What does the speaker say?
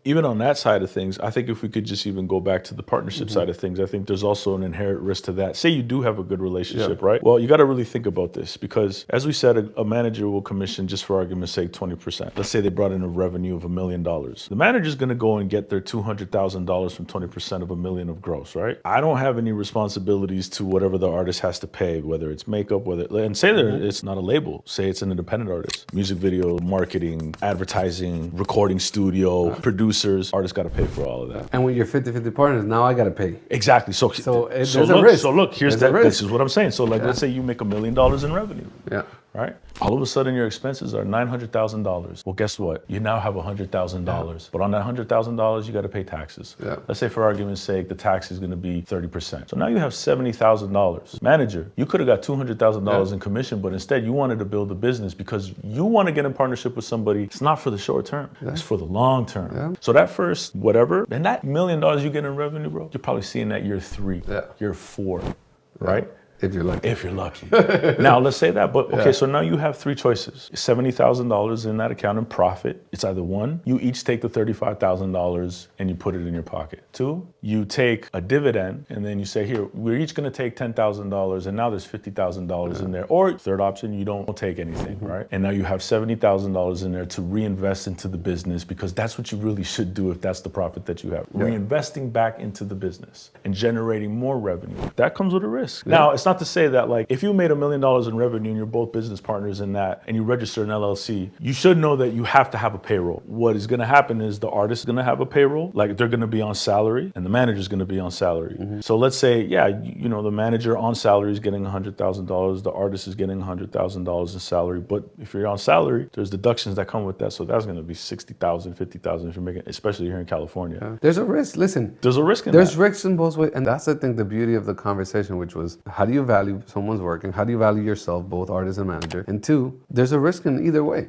even on that side of things, I think if we could just even go back to the partnership side of things, I think there's also an inherent risk to that. Say you do have a good relationship, right? Well, you got to really think about this because, as we said, a manager will commission, just for argument's sake, 20%. Let's say they brought in a revenue of $1 million. The manager's going to go and get their $200,000 from 20% of $1 million of gross, right? I don't have any responsibilities to whatever the artist has to pay, whether it's makeup, and say that it's not a label. Say it's an independent artist. Music video, marketing, advertising, recording studio, producers. Artists got to pay for all of that. And when you're 50-50 partners, now I got to pay. Exactly. So there's a risk. So look, here's There's a risk. this is what I'm saying. So let's say you make $1 million in revenue. Yeah. Right? All of a sudden your expenses are $900,000. Well, guess what? You now have $100,000. But on that $100,000, you got to pay taxes. Yeah. Let's say, for argument's sake, the tax is going to be 30%. So now you have $70,000. Manager, you could have got $200,000 in commission, but instead you wanted to build a business because you want to get in partnership with somebody. It's not for the short term. It's for the long term. Yeah. So that first whatever, and that $1 million you get in revenue, bro, you're probably seeing that year 3, year 4, right? If you're lucky. If you're lucky. Now, let's say that. But okay, so now you have 3 choices. $70,000 in that account in profit. It's either 1, you each take the $35,000 and you put it in your pocket. 2, you take a dividend and then you say, here, we're each going to take $10,000 and now there's $50,000 in there. Or third option, you don't take anything, right? And now you have $70,000 in there to reinvest into the business because that's what you really should do if that's the profit that you have. Reinvesting back into the business and generating more revenue. That comes with a risk. Now, it's not to say that, like, if you made $1 million in revenue and you're both business partners in that and you register an LLC, you should know that you have to have a payroll. What is going to happen is the artist is going to have a payroll, like they're going to be on salary and the manager is going to be on salary. So let's say, the manager on salary is getting $100,000, the artist is getting $100,000 in salary. But if you're on salary, there's deductions that come with that. So that's going to be $60,000, $50,000 if you're making, especially here in California. Yeah. There's a risk. Listen, there's a risk in there's that. risks in both ways. And that's, I think, the beauty of the conversation, which was, how do you value someone's work and how do you value yourself, both artist and manager? And 2, there's a risk in either way.